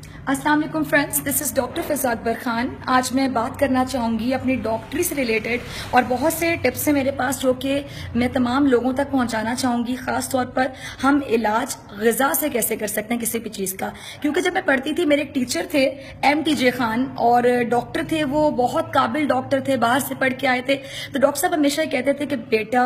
अस्सलाम वालेकुम friends, this is doctor फ़िज़ा अकबर ख़ान। आज मैं बात करना चाहूँगी अपनी डॉक्टरी से रिलेटेड, और बहुत से टिप्स हैं मेरे पास जो कि मैं तमाम लोगों तक पहुँचाना चाहूँगी। ख़ास तौर पर हम इलाज ग़िज़ा से कैसे कर सकते हैं किसी भी चीज़ का, क्योंकि जब मैं पढ़ती थी मेरे एक टीचर थे MTJ खान, और डॉक्टर थे, वो बहुत काबिल डॉक्टर थे, बाहर से पढ़ के आए थे। तो डॉक्टर साहब हमेशा ये कहते थे कि बेटा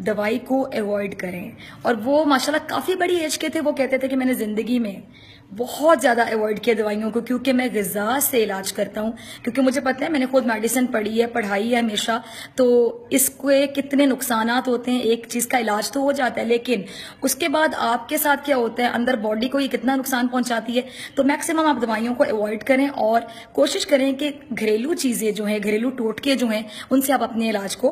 दवाई को अवॉइड करें, और वो माशाल्लाह काफ़ी बड़ी एज के थे। वो कहते थे कि मैंने ज़िंदगी में बहुत ज़्यादा अवॉइड किया दवाइयों को, क्योंकि मैं ग़िज़ा से इलाज करता हूँ। क्योंकि मुझे पता है, मैंने खुद मेडिसिन पढ़ी है, पढ़ाई है हमेशा, तो इसके कितने नुकसानात होते हैं। एक चीज़ का इलाज तो हो जाता है, लेकिन उसके बाद आपके साथ क्या होता है, अंदर बॉडी को ये कितना नुकसान पहुँचाती है। तो मैक्सिमम आप दवाइयों को अवॉइड करें और कोशिश करें कि घरेलू चीज़ें जो हैं, घरेलू टोटके जो हैं, उनसे आप अपने इलाज को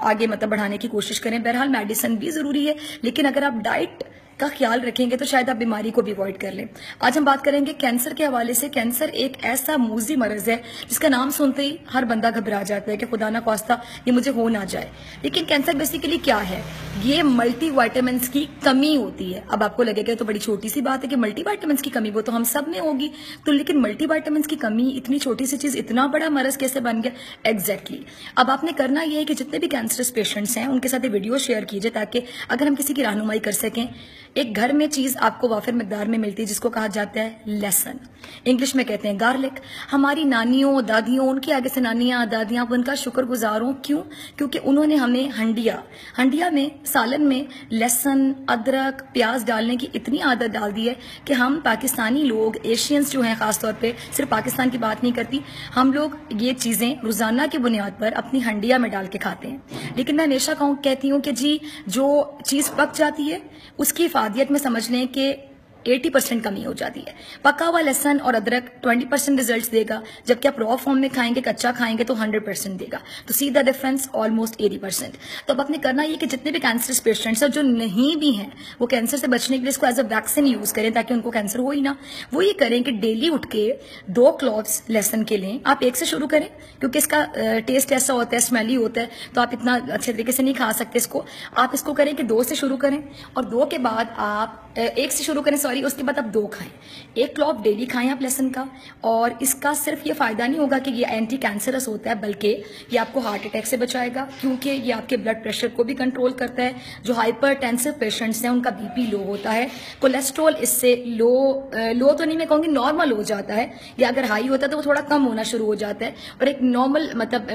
आगे बढ़ाने की कोशिश करें। बहरहाल मेडिसिन भी ज़रूरी है, लेकिन अगर आप डाइट का ख्याल रखेंगे तो शायद आप बीमारी को भी अवॉइड कर लें। आज हम बात करेंगे कैंसर के हवाले से। कैंसर एक ऐसा मूजी मर्ज है जिसका नाम सुनते ही हर बंदा घबरा जाता है कि खुदा ना ख्वास्ता ये मुझे हो ना जाए। लेकिन कैंसर बेसिकली क्या है? ये मल्टी वाइटामिन्स की कमी होती है। अब आपको लगेगा तो बड़ी छोटी सी बात है कि मल्टी वाइटामिन्स की कमी, वो तो हम सब में होगी। तो लेकिन मल्टी वाइटामिन्स की कमी, इतनी छोटी सी चीज इतना बड़ा मर्ज कैसे बन गया? एग्जैक्टली। अब आपने करना ये है कि जितने भी कैंसरस पेशेंट्स हैं उनके साथ ये वीडियो शेयर कीजिए, ताकि अगर हम किसी की रहनुमाई कर सकें। एक घर में चीज आपको वाफिर मिकदार में मिलती है जिसको कहा जाता है लहसुन, इंग्लिश में कहते हैं गार्लिक। हमारी नानियों दादियों, उनके आगे से नानियां दादियां, आप उनका शुक्रगुजार हूं। क्यों? क्योंकि उन्होंने हमें हंडिया में, सालन में लहसुन, अदरक, प्याज डालने की इतनी आदत डाल दी है कि हम पाकिस्तानी लोग, एशियंस जो हैं खासतौर पर, सिर्फ पाकिस्तान की बात नहीं करती, हम लोग ये चीजें रोजाना की बुनियाद पर अपनी हंडिया में डाल के खाते हैं। लेकिन मैं हमेशा कहती हूँ कि जी, जो चीज पक जाती है उसकी इफादियत में समझ लें कि 80% कमी हो जाती है। पका हुआ लहसन और अदरक 20% रिजल्ट्स देगा, जबकि आप रॉ फॉर्म में खाएंगे, कच्चा खाएंगे तो 100% देगा। तो सी द डिफरेंस, ऑलमोस्ट 80%। तो अब आपने करना ये कि जितने भी कैंसर पेशेंट्स हैं जो नहीं भी हैं, वो कैंसर से बचने के लिए इसको एज अ वैक्सीन यूज करें ताकि उनको कैंसर हो ही ना। वो ये करें कि डेली उठ के 2 क्लॉव्स लहसन के लें। आप 1 से शुरू करें, क्योंकि इसका टेस्ट ऐसा होता है, स्मेली होता है, तो आप इतना अच्छे तरीके से नहीं खा सकते इसको। आप इसको करें कि 2 से शुरू करें, और 2 के बाद आप 1 से शुरू करें, उसके बाद आप 2 खाएं। 1 क्लॉव डेली खाएं आप लहसुन का। और इसका सिर्फ ये फायदा नहीं होगा कि ये एंटी कैंसरस होता है, बल्कि ये आपको हार्ट अटैक से बचाएगा, क्योंकि ये आपके ब्लड प्रेशर को भी कंट्रोल करता है। जो हाइपरटेंसिव पेशेंट्स हैं उनका बीपी लो होता है, कोलेस्ट्रॉल इससे लो तो नहीं, मैं कहूँगी नॉर्मल हो जाता है, या अगर हाई होता है तो वो थोड़ा कम होना शुरू हो जाता है, और एक नॉर्मल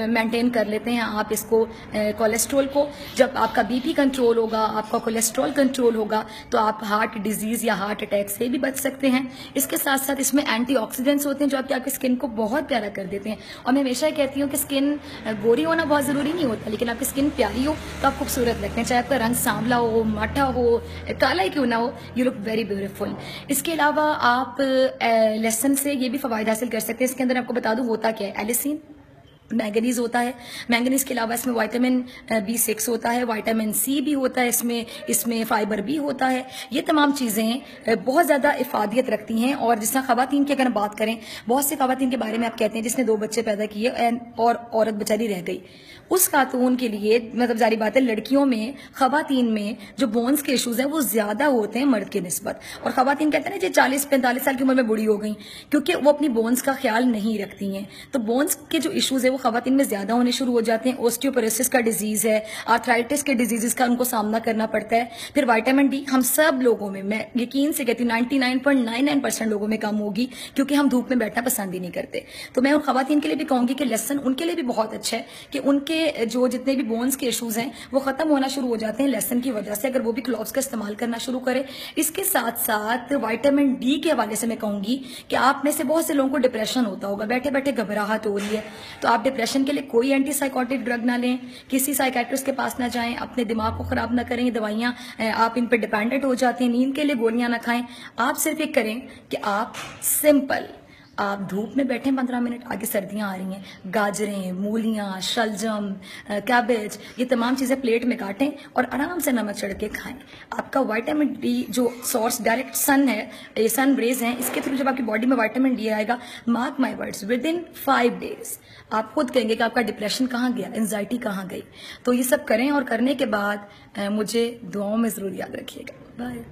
मेंटेन कर लेते हैं आप इसको, कोलेस्ट्रॉल को। जब आपका बीपी कंट्रोल होगा, आपका कोलेस्ट्रॉल कंट्रोल होगा, तो आप हार्ट डिजीज या हार्ट अटैक से भी बच सकते हैं। इसके साथ साथ इसमें एंटीऑक्सीडेंट्स होते हैं जो आपकी स्किन को बहुत प्यारा कर देते हैं। और मैं हमेशा कहती हूँ कि स्किन गोरी होना बहुत जरूरी नहीं होता, लेकिन आपकी स्किन प्यारी हो तो आप खूबसूरत लगते हैं, चाहे आपका रंग सांवला हो, माठा हो, काला ही क्यों ना हो, यू लुक वेरी ब्यूटीफुल। इसके अलावा आप लहसुन से ये भी फवायद हासिल कर सकते हैं। इसके अंदर आपको बता दूं होता क्या है, एलिसिन, मैंगनीज होता है। मैंगनीज के अलावा इसमें विटामिन B6 होता है, विटामिन C भी होता है, इसमें फाइबर भी होता है। ये तमाम चीज़ें बहुत ज़्यादा इफादियत रखती हैं। और जिस तरह खवातीन की अगर हम बात करें, बहुत से खवातीन के बारे में आप कहते हैं जिसने 2 बच्चे पैदा किए और औरत बेचारी रह गई। उस खातून के लिए मतलब जारी बात है, लड़कियों में, खवातीन में जो बोन्स के इशूज़ हैं वो ज़्यादा होते हैं मर्द के निस्बत। और खवातीन कहते हैं ना, जो 40-45 साल की उम्र में बूढ़ी हो गई, क्योंकि वो अपनी बोन्स का ख्याल नहीं रखती हैं। तो बोन्स के जो इशूज़ है वो खवातीन में ज्यादा होने शुरू हो जाते हैं। ऑस्टियोपोरोसिस का डिजीज है, आर्थराइटिस के डिजीजेस का उनको सामना करना पड़ता है। फिर विटामिन डी हम सब लोगों में, मैं यकीन से कहती हूँ 99.99% लोगों में कम होगी, क्योंकि हम धूप में बैठना पसंद ही नहीं करते। तो मैं उन खवातीन के लिए भी कहूंगी कि लहसुन उनके लिए भी बहुत अच्छा है, कि उनके जो जितने भी बोन्स के इशूज हैं वो खत्म होना शुरू हो जाते हैं लहसुन की वजह से, अगर वो भी क्लॉव्स का इस्तेमाल करना शुरू करें। इसके साथ साथ विटामिन डी के हवाले से मैं कहूंगी कि आप में से बहुत से लोगों को डिप्रेशन होता होगा, बैठे बैठे घबराहट हो रही है, तो आप डिप्रेशन के लिए कोई एंटी साइकोटिक ड्रग ना लें, किसी साइकेट्रिस्ट के पास ना जाएं, अपने दिमाग को खराब ना करें। दवाइयां आप इन पर डिपेंडेंट हो जाते हैं, नींद के लिए गोलियां ना खाएं। आप सिर्फ एक करें कि आप सिंपल, आप धूप में बैठें 15 मिनट, आगे सर्दियां आ रही हैं, गाजरें, मूलियां, शलजम, कैबेज, ये तमाम चीज़ें प्लेट में काटें और आराम से नमक चढ़ के खाएं। आपका विटामिन डी जो सोर्स डायरेक्ट सन है, ये सन रेज हैं, इसके थ्रू जब आपकी बॉडी में विटामिन डी आएगा, mark my words, with in 5 days आप खुद कहेंगे कि आपका डिप्रेशन कहाँ गया, एंजाइटी कहाँ गई। तो ये सब करें, और करने के बाद मुझे दुआओं में ज़रूर याद रखिएगा। बाय।